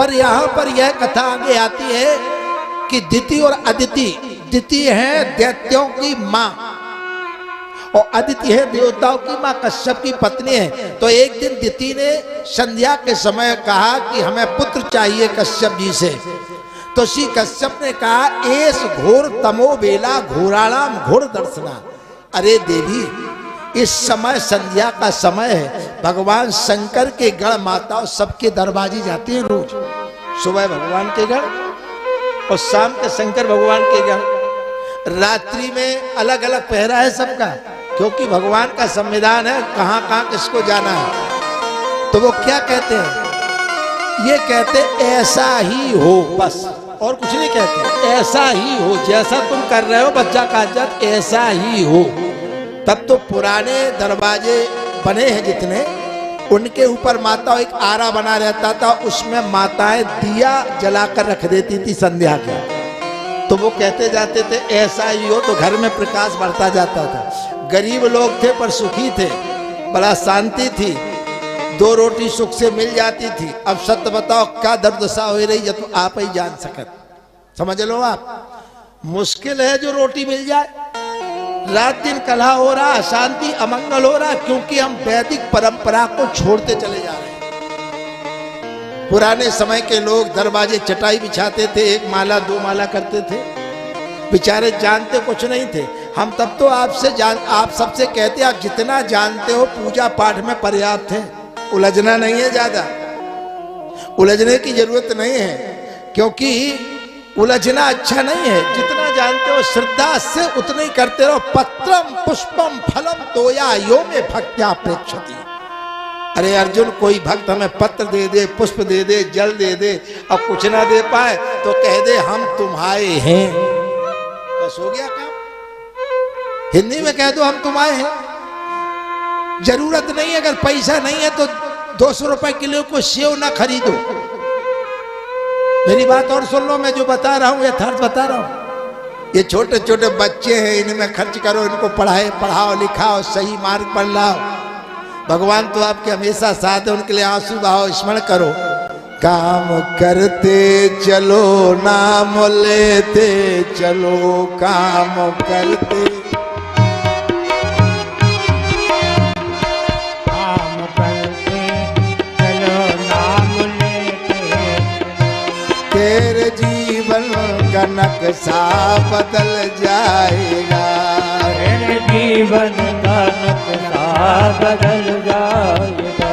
पर यहाँ पर यह कथा आगे आती है कि दिति और अदिति, दिति है दैत्यों की माँ और अदिति है देवताओं की माँ, कश्यप की पत्नी है। तो एक दिन दिति ने संध्या के समय कहा कि हमें पुत्र चाहिए कश्यप जी से। तो श्री कश्यप ने कहा एस घोर तमो बेला घोराणाम घोर दर्शना। अरे देवी, इस समय संध्या का समय है, भगवान शंकर के गढ़ माताओं सबके दरवाजे जाते हैं रोज। सुबह भगवान के गढ़ और शाम के शंकर भगवान के गढ़। रात्रि में अलग अलग पहरा है सबका, क्योंकि भगवान का संविधान है कहाँ कहाँ किसको जाना है। तो वो क्या कहते हैं, ये कहते ऐसा ही हो, बस और कुछ नहीं कहते, ऐसा ही हो, जैसा तुम कर रहे हो बच्चा काजत ऐसा ही हो। तब तो पुराने दरवाजे बने हैं जितने, उनके ऊपर माता एक आरा बना रहता था, उसमें माताएं दिया जलाकर रख देती थी संध्या के। तो वो कहते जाते थे ऐसा ही हो, तो घर में प्रकाश बढ़ता जाता था। गरीब लोग थे पर सुखी थे, बड़ा शांति थी, 2 रोटी सुख से मिल जाती थी। अब सत्य बताओ क्या दुर्दशा हो रही है, तो आप ही जान सकत, समझ लो आप। मुश्किल है जो रोटी मिल जाए, रात दिन कलह हो रहा, अशांति अमंगल हो रहा, क्योंकि हम वैदिक परंपरा को छोड़ते चले जा रहे हैं। पुराने समय के लोग दरवाजे चटाई बिछाते थे, 1 माला 2 माला करते थे, बेचारे जानते कुछ नहीं थे। हम तब तो आप सबसे कहते आप जितना जानते हो पूजा पाठ में पर्याप्त है, उलझना नहीं है, ज्यादा उलझने की जरूरत नहीं है, क्योंकि उलझना अच्छा नहीं है। जितना जानते हो श्रद्धा से उतना ही करते रहो। पत्रम पुष्पम फलम तोया यो में भक्त्या प्रेक्षति। अरे अर्जुन, कोई भक्त हमें पत्र दे दे, पुष्प दे दे, जल दे दे, अब कुछ ना दे पाए तो कह दे हम तुम्हारे हैं, बस हो गया काम। हिंदी में कह दो हम तुम्हारे हैं। जरूरत नहीं है, अगर पैसा नहीं है तो 200 रुपए किलो को सेव ना खरीदो। मेरी बात और सुन लो, मैं जो बता रहा हूँ यथार्थ बता रहा हूँ। ये छोटे छोटे बच्चे हैं, इनमें खर्च करो, इनको पढ़ाओ लिखाओ, सही मार्ग पर लाओ। भगवान तो आपके हमेशा साथ है, उनके लिए आंसू बहाओ, स्मरण करो। काम करते चलो, नाम लेते चलो, काम करते तेरे जीवन का नक्शा बदल जाएगा, तेरे जीवन का नक्शा बदल जाएगा।